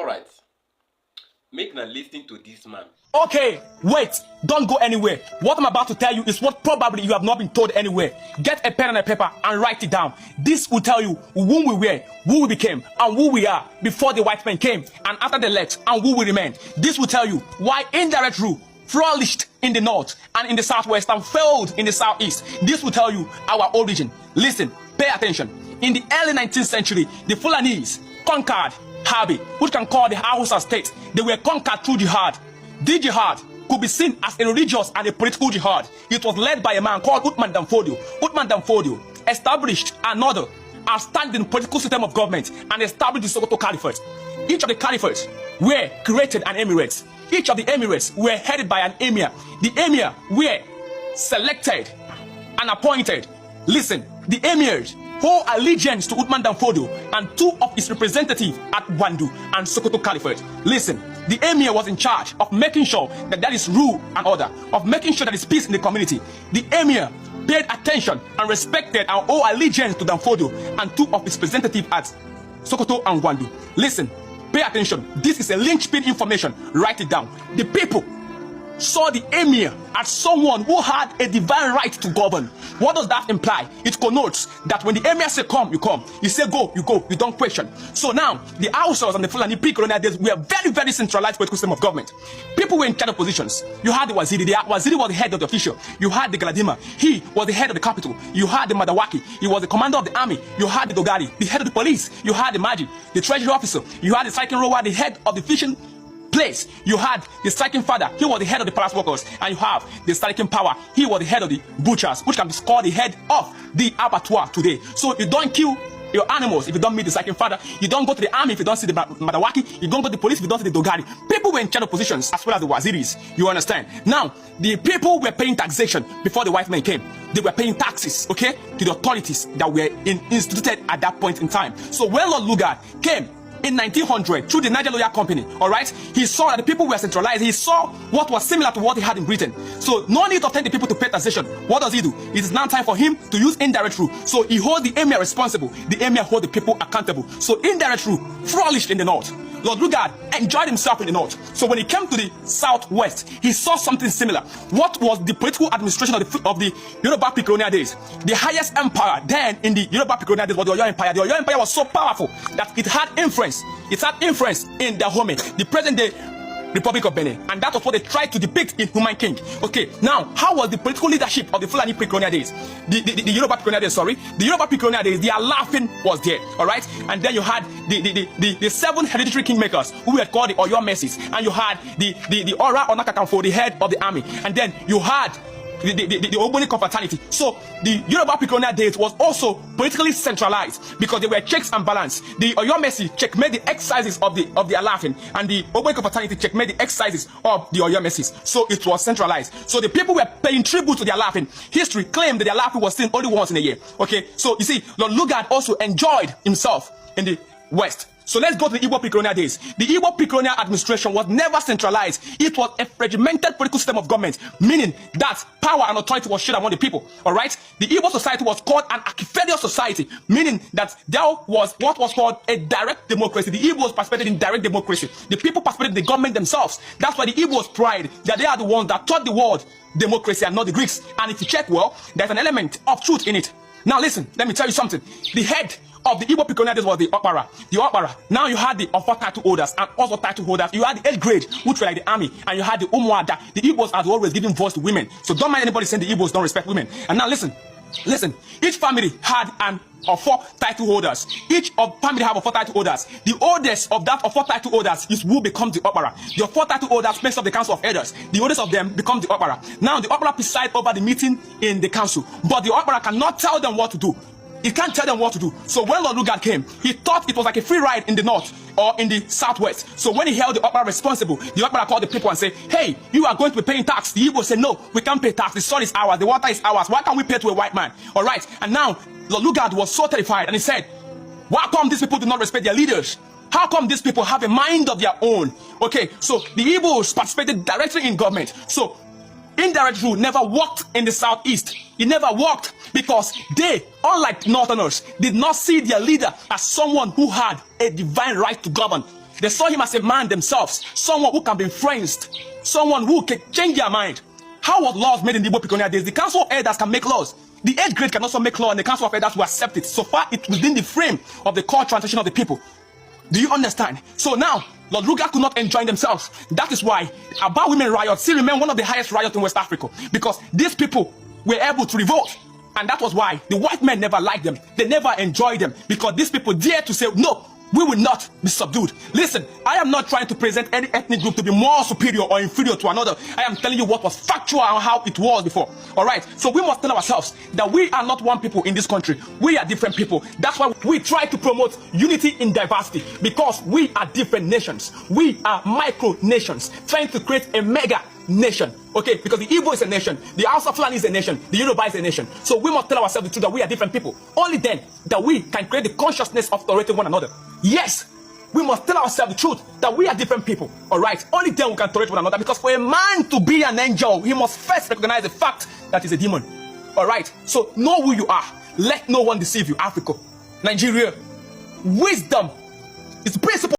Alright, make na listen to this man. Okay, wait, don't go anywhere. What I'm about to tell you is what probably you have not been told anywhere. Get a pen and a paper and write it down. This will tell you who we were, who we became, and who we are before the white men came, and after they left, and who we remain. This will tell you why indirect rule flourished in the north and in the southwest and failed in the southeast. This will tell you our origin. Listen, pay attention. In the early 19th century, the Fulanese conquered Harbi, which can call the Hausa state. They were conquered through jihad. The jihad could be seen as a religious and a political jihad. It was led by a man called Uthman Dan Fodio. Uthman Dan Fodio established another outstanding political system of government and established the Sokoto Caliphate. Each of the caliphates were created an emirate. Each of the emirates were headed by an emir. The emir were selected and appointed. Listen, the emirs owe allegiance to Uthman Dan Fodio and two of his representatives at Wandu and Sokoto Caliphate. Listen, the emir was in charge of making sure that there is rule and order, of making sure that there is peace in the community. The emir paid attention and respected and owe allegiance to Dan Fodio and two of his representatives at Sokoto and Wandu. Listen, pay attention. This is a linchpin information. Write it down. The people saw the emir as someone who had a divine right to govern. What does that imply? It connotes that when the emir say come, you come. You say go, you go. You don't question. So now, the Hausas and the Fulani pre-colonial days were very, very centralized political system of government. People were in charge of positions. You had the Waziri. The Waziri was the head of the official. You had the Galadima. He was the head of the capital. You had the Madawaki. He was the commander of the army. You had the Dogari, the head of the police. You had the Maji, the treasury officer. You had the Saikin Rowa, the head of the fishing place. You had the striking father, he was the head of the palace workers, and you have the striking power, he was the head of the butchers, which can be called the head of the abattoir today. So you don't kill your animals if you don't meet the striking father. You don't go to the army if you don't see the Madawaki. You don't go to the police if you don't see the Dogari. People were in charge of positions as well as the Waziris. You understand? Now, the people were paying taxation before the white men came. They were paying taxes, okay, to the authorities that were instituted at that point in time. So when Lord Lugard came in 1900 through the Niger Lawyer Company, all right, he saw that the people were centralized. He saw what was similar to what he had in Britain. So no need to tell the people to pay taxation. What does he do? It is now time for him to use indirect rule. So he holds the emir responsible. The emir holds the people accountable. So indirect rule flourished in the north. Lord Lugard enjoyed himself in the north. So when he came to the southwest, he saw something similar. What was the political administration of the Yoruba pre-colonial days? The highest empire then in the Yoruba pre-colonial days was the Oyo Empire. The Oyo Empire was so powerful that it had influence. It had influence in Dahomey, the present day Republic of Benin, and that was what they tried to depict in Human King. Okay, now how was the political leadership of the Fulani pre-colonial days? The Yoruba pre-colonial days, sorry. The Yoruba pre-colonial days, their laughing was there, all right? And then you had the 7 hereditary kingmakers who were called the Oyo Mercies, and you had the Ora Onakakanfo, the head of the army, and then you had the Ogboni confraternity. So the Yoruba pre-colonial days was also politically centralized because there were checks and balance. The Oyo Mercy checkmate the exercises of the Alafin, and the Ogboni confraternity checkmate the exercises of the Oyo Mercies. So it was centralized. So the people were paying tribute to the Alafin. History claimed that the Alafin was seen only once in a year. Okay, so you see, Lord Lugard also enjoyed himself in the West. So let's go to the Igbo pre-colonial days. The Igbo pre-colonial administration was never centralized. It was a fragmented political system of government, meaning that power and authority was shared among the people. All right? The Igbo society was called an Archifedial society, meaning that there was what was called a direct democracy. The Igbos participated in direct democracy. The people participated in the government themselves. That's why the Igbos pride that they are the ones that taught the world democracy and not the Greeks. And if you check well, there's an element of truth in it. Now listen, let me tell you something. The head of the Igbo pre-colonial days was the Okpara. The Okpara. Now you had the Ofo title holders and also title holders. You had the 8th grade, which were like the army, and you had the Umuada. The Igbos are always giving voice to women. So don't mind anybody saying the Igbos don't respect women. And now listen. Each family had an Ofo title holders. Each of family have Ofo title holders. The oldest of that Ofo title holders is who becomes the Okpara. The Ofo title holders makes up the council of elders. The oldest of them becomes the Okpara. Now the Okpara preside over the meeting in the council, but the Okpara cannot tell them what to do. He can't tell them what to do. So when Lord Lugard came, he thought it was like a free ride in the north or in the southwest. So when he held the Okpara responsible, the Okpara called the people and said, hey, you are going to be paying tax. The Igbo said, no, we can't pay tax. The soil is ours. The water is ours. Why can't we pay to a white man? All right. And now Lord Lugard was so terrified and he said, why come these people do not respect their leaders? How come these people have a mind of their own? Okay, so the Igbos participated directly in government. So indirect rule never worked in the southeast. It never worked because they, unlike northerners, did not see their leader as someone who had a divine right to govern. They saw him as a man themselves, someone who can be influenced, someone who can change their mind. How was laws made in the Igbo colonial days? The Council of Elders can make laws. The 8th grade can also make law, and the Council of Elders will accept it. So far, it's within the frame of the cultural tradition of the people. Do you understand? So now, Lord Lugard could not enjoy themselves. That is why Aba Women Riot still remain one of the highest riots in West Africa, because these people were able to revolt. And that was why the white men never liked them. They never enjoyed them, because these people dared to say, no, we will not be subdued. Listen, I am not trying to present any ethnic group to be more superior or inferior to another. I am telling you what was factual and how it was before. All right, so we must tell ourselves that we are not one people in this country. We are different people. That's why we try to promote unity in diversity, because we are different nations. We are micro nations trying to create a mega nation. Okay, because the Igbo is a nation, the Hausa Fulani is a nation, the Yoruba is a nation. So we must tell ourselves the truth that we are different people. Only then that we can create the consciousness of tolerating one another. Yes, we must tell ourselves the truth that we are different people. All right, only then we can tolerate one another, because for a man to be an angel, he must first recognize the fact that he's a demon. All right, so know who you are. Let no one deceive you. Africa, Nigeria, wisdom is the principle.